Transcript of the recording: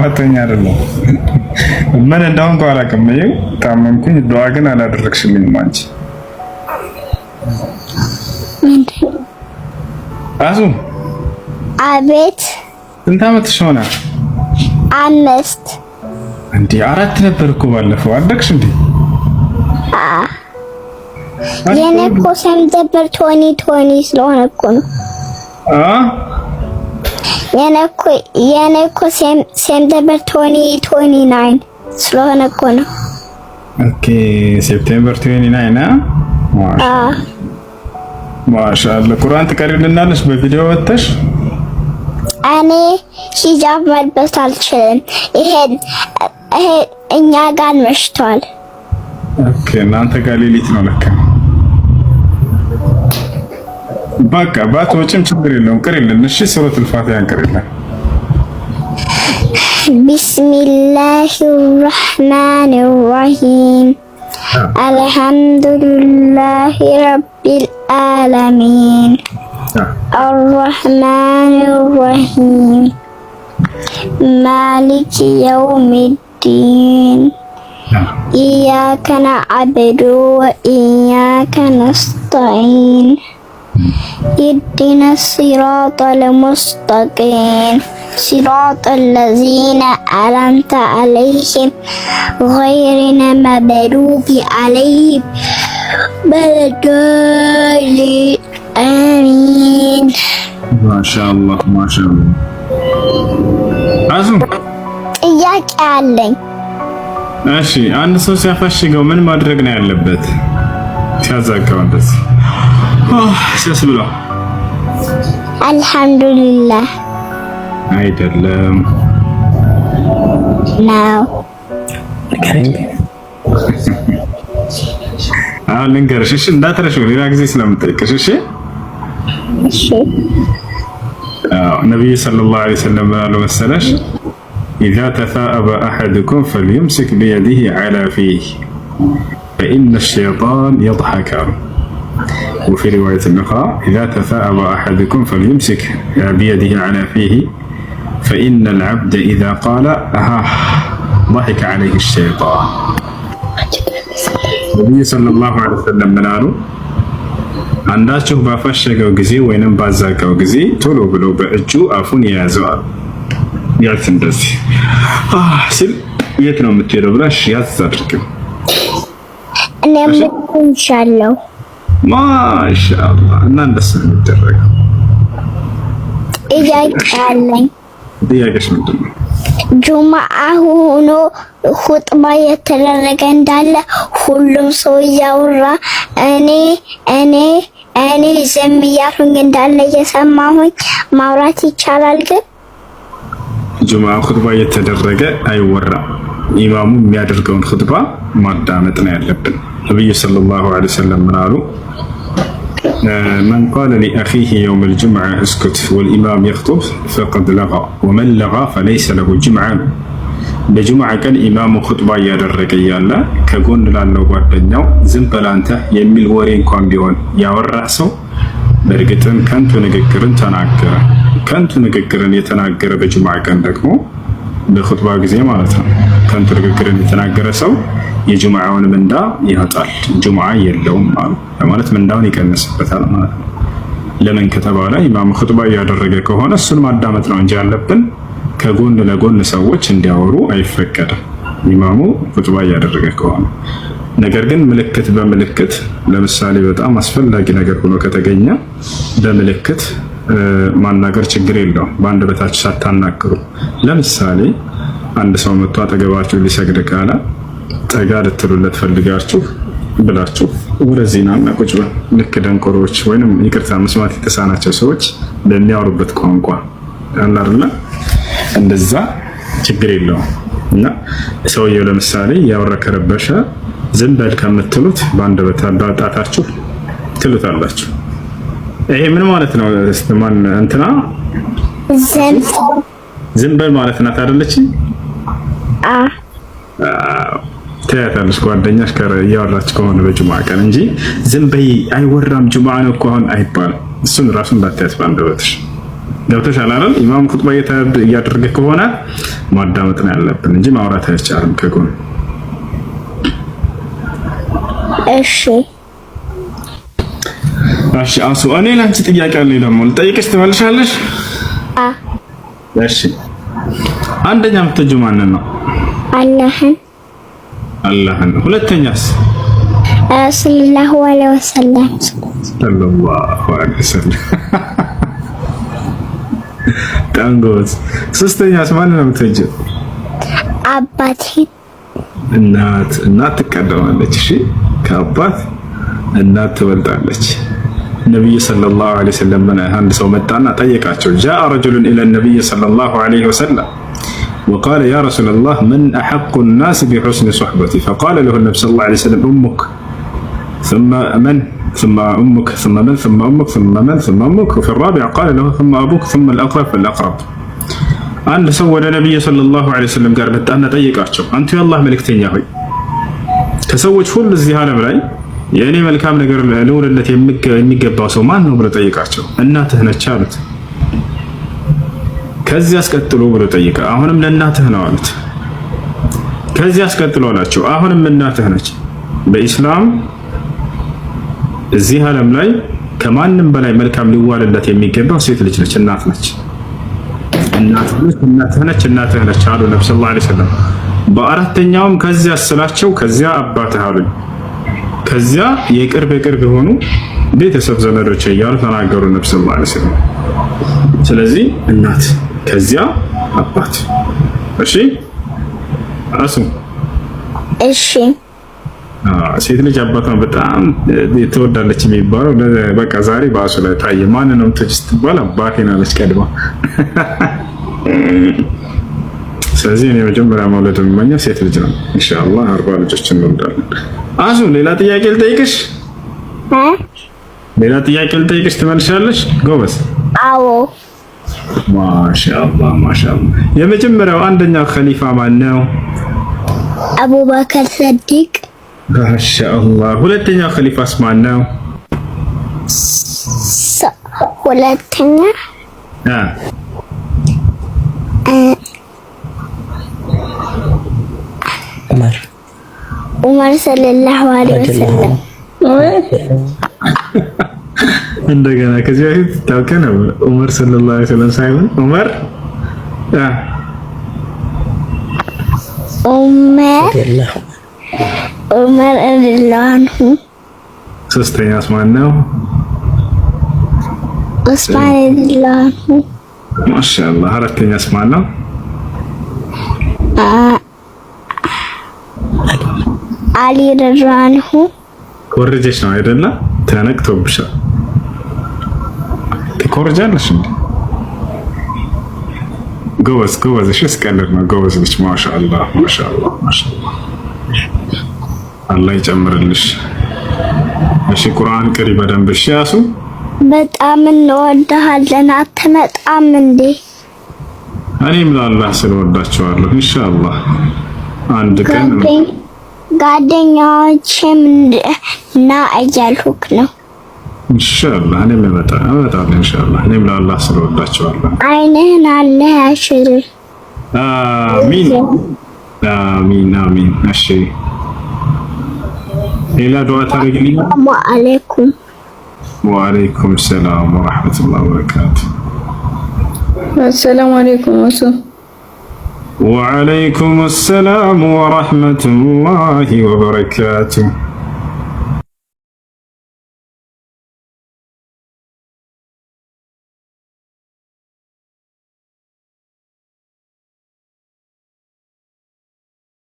አማተኛ አይደለም ምን እንደሆነ አላውቅም። ታመምኩኝ ዱዓ ግን አላደረግሽልኝም አንቺ አዙ አቤት ስንት ዓመትሽ ሆነ? 5 እንዴ 4 ነበር እኮ ባለፈው አደግሽ እንዴ? የኔ እኮ ሴፕቴምበር 2020 ስለሆነ እኮ ነው። የኔ እኮ ሴፕቴምበር 2029 ስለሆነ እኮ ነው። ኦኬ ሴፕቴምበር 29 ማሻአላህ። ቁርአን ትቀሪልናለሽ በቪዲዮ ወጥተሽ? እኔ ሂጃብ መልበስ አልችልም። ይሄ እኛ ጋር መሽቷል። ኦኬ እናንተ ጋር ሌሊት ነው ለካ። በቃ ባትወጪም ችግር የለውም ቅሪልን። እሺ ሱረቱል ፋቲሃን ቅሪልን። ቢስሚላሂር ረህማኒር ረሂም አልሐምዱሊላሂ ረቢል ዓለሚን አርረህማኒር ረሂም ማሊኪ የውሚዲን ኢያከ ነዕቡዱ ወኢያከ ነስተዒን ኢህዲነ ሲራጠል ሙስተቂም ሲራጠል ለዚነ አንዐምተ ዐለይሂም ገይሪል መግዱቢ ዐለይሂም ወለድዳሊን አሚን። ማሻአላህ ማሻአላህ። አዙ ጥያቄ አለኝ። እሺ አንድ ሰው ሲያፋሽገው ምን ማድረግ ነው ያለበት? ሲያዛጋው እንደዚህ ሲያስብለው አልሐምዱሊላህ አይደለም ነው። ልንገርሽ እሺ፣ እንዳትረሺው ሌላ ጊዜ ስለምጠይቅሽ እሺ። ነብዩ ሰለላሁ ዐለይሂ ወሰለም ብለው መሰለሽ إذا تثاءب أحدكم فليمسك بيده على فيه فإن الشيطان يضحك. وفي رواية أخرى إذا تثاءب أحدكم فليمسك بيده على فيه فإن العبد إذا قال ضحك عليه الشيطان. النبي صلى الله عليه وسلم منالو አንዳችሁ ባፈሸገው ጊዜ ወይንም ባዛጋው ጊዜ ቶሎ ብሎ በእጁ አፉን ያዘዋል። ያዝ እንደዚህ ሲል የት ነው የምትሄደው ብላሽ ያዝ አድርገው። እኔም ኢንሻአላህ ማሻአላህ። እና እንደሱ ነው የሚደረገው። ጥያቄ አለኝ። ጥያቄሽ ምንድን ነው? ጁማአ ሆኖ ኹጥባ የተደረገ እንዳለ ሁሉም ሰው እያወራ እኔ ዝም እያልኩኝ እንዳለ እየሰማሁኝ ማውራት ይቻላል? ግን ጁማአ ኹጥባ የተደረገ አይወራም። ኢማሙ የሚያደርገውን ኹጥባ ማዳመጥ ነው ያለብን። ነብዩ ሰለላሁ ዐለይሂ ወሰለም ምን አሉ? من قال لأخيه يوم الجمعة اسكت والإمام يخطب فقد لغى ومن لغى فليس له جمعة. በጁምዓ ቀን ኢማሙ ኹጥባ እያደረገ እያለ ከጎን ላለው ጓደኛው ዝም በል አንተ የሚል ወሬ እንኳን ቢሆን ያወራ ሰው በእርግጥም ከንቱ ንግግርን ተናገረ። ከንቱ ንግግርን የተናገረ በጁምዓ ቀን ደግሞ በኹጥባ ጊዜ ማለት ነው ከንቱ ንግግርን የተናገረ ሰው የጁምዓውን ምንዳ ያጣል፣ ጁምዓ የለውም ማለት ምንዳውን ይቀንስበታል ማለት ነው። ለምን ከተባለ ኢማሙ ኹጥባ እያደረገ ከሆነ እሱን ማዳመጥ ነው እንጂ ያለብን ከጎን ለጎን ሰዎች እንዲያወሩ አይፈቀድም ኢማሙ ኹጥባ እያደረገ ከሆነ። ነገር ግን ምልክት በምልክት ለምሳሌ በጣም አስፈላጊ ነገር ሆኖ ከተገኘ በምልክት ማናገር ችግር የለውም፣ በአንድ በታች ሳታናግሩ። ለምሳሌ አንድ ሰው መጥቶ አጠገባችሁ ሊሰግድ ካለ ጠጋ ልትሉለት ፈልጋችሁ ብላችሁ ወደዚህ ናና ቁጭ በል። ልክ ደንቆሮች ወይንም ይቅርታ መስማት የተሳናቸው ሰዎች በሚያወሩበት ቋንቋ አለ አይደል? እንደዛ ችግር የለውም። እና ሰውየው ለምሳሌ ያወራ ከረበሸ ዝም በል ከምትሉት በአንድ በታጣታችሁ ትሉታላችሁ። ይሄ ምን ማለት ነው? ማን እንትና ዝም በል ማለት ናት አይደለች? ትያታለሽ ጓደኛሽ እያወራች ከሆነ በጁምዓ ቀን እንጂ ዝም በይ አይወራም ጁምዓ ነው እኮ አሁን አይባልም። እሱን ራሱ እንዳትያት ባንደበትሽ ገብቶሻል አይደል? ኢማም ኹጥባ እያደረገ ከሆነ ማዳመጥ ነው ያለብን እንጂ ማውራት አይቻልም ከጎን። እሺ እሺ። አሱ እኔ ላንቺ ጥያቄ አለኝ ደግሞ ልጠይቅሽ፣ ትመልሻለሽ? እሺ። አንደኛ የምትወጂው ማንን ነው? አላህን። ሁለተኛስ? ሰለላሁ ዐለይሂ ወሰለም። ሰለላሁ ዐለይሂ ወሰለም። ታንጎስ። ሶስተኛስ ማንን ነው የምትወጂው? አባቴ። እናት ትቀደማለች። እሺ፣ ከአባት እናት ትበልጣለች። ነብዩ ሰለላሁ ዐለይሂ ወሰለም አንድ ሰው መጣና ጠየቃቸው። ጃአ ረጁሉን ኢለ ነብይ ሰለላሁ ዐለይሂ ወሰለም وقال يا رسول الله من أحق الناس بحسن صحبتي فقال له النبي صلى الله عليه وسلم أمك ثم من ثم أمك ثم من ثم أمك ثم من ثم أمك وفي الرابع قال له ثم أبوك ثم الأقرب فالأقرب. አንድ ሰው ወደ ነብዩ ሰለላሁ ዐለይሂ ወሰለም ጋር መጣና ጠየቃቸው። አንተ የአላህ መልእክተኛ ሆይ ከሰዎች ሁሉ እዚህ ዓለም ላይ የእኔ መልካም ነገር ልውልለት የሚገባው ሰው ማን ነው ብሎ ጠየቃቸው። እናትህ ነች አሉት። ከዚህ አስቀጥሎ ብሎ ጠየቀ። አሁንም ለእናትህ ነው አሉት። ከዚህ አስቀጥሎ አላቸው። አሁንም እናትህ ነች። በኢስላም እዚህ ዓለም ላይ ከማንም በላይ መልካም ሊዋልለት የሚገባው ሴት ልጅ ነች፣ እናት ነች። እናትህ ነች አሉ ነብዩ ሰለላሁ ዐለይሂ ወሰለም። በአራተኛውም ከዚያ ስላቸው ከዚያ አባትህ አሉኝ። ከዚያ የቅርብ የሆኑ ቤተሰብ ዘመዶች እያሉ ተናገሩ ነብዩ ሰለላሁ ዐለይሂ ወሰለም። ስለዚህ እናት ከዚያ አባት። እሺ አሱ እሺ። ሴት ልጅ አባቷን በጣም ትወዳለች የሚባለው በቃ ዛሬ በአሱ ላይ ታየ። ማንን ነው የምትወጂው ስትባል አባቴን አለች ቀድማ። ስለዚህ እኔ መጀመሪያ መውለድ የምመኘው ሴት ልጅ ነው። ኢንሻአላህ 40 ልጆችን እንወልዳለን። አሱ ሌላ ጥያቄ ልጠይቅሽ? ሌላ ጥያቄ ልጠይቅሽ ትመልሻለሽ? ጎበዝ። አዎ። ማሻአላህ ማሻአላህ። የመጀመሪያው አንደኛው ኸሊፋ ማን ነው? አቡበከር ሰዲቅ። ማሻአላህ። ሁለተኛው ኸሊፋስ ማን ነው? ሁለተኛ ዑመር ሰለላሁ ዐለይሂ ወሰለም። እንደገና ከዚህ በፊት ታውቀህ ነበር ዑመር ሰለላሁ ዐለይሂ ወሰለም ሳይሆን ዑመር ረዲየላሁ። ሶስተኛስ ማን ነው? ዑስማን ረዲየላሁ። ማሻአላህ። አራተኛስ ማን ነው? አሊ ረዲየላሁ። ኮርጀሽ ነው አይደለ? ተነቅቶብሻል። ትኮርጃለሽ እንዴ? ጎበዝ። እሺ፣ እስቀልድ ነው። ጎበዝ ልጅ። ማሻአላህ ማሻአላህ ማሻአላህ። አላህ ይጨምርልሽ። እሺ፣ ቁርአን ቅሪ በደንብ። እሺ ያሱ፣ በጣም እንወድሃለን። አትመጣም እንዴ? እኔም ለአላህ ስለወዳቸዋለሁ። ኢንሻአላህ አንድ ቀን ጓደኛዎችም እና እያልኩክ ነው። ኢንሻአላህ እኔም እመጣለሁ። ኢንሻአላህ እኔም ለአላህ ስለወዳቸዋለሁ። አይንህን አለ ያሽር። አሚን አሚን አሚን። እሺ ሌላ ዱዓ ታደርግልኝ? ወአለይኩም ሰላም ወራህመቱላሂ ወበረካቱ። አሰላሙ አለይኩም ወሱ። ወአለይኩም ሰላም ወራህመቱላሂ ወበረካቱ።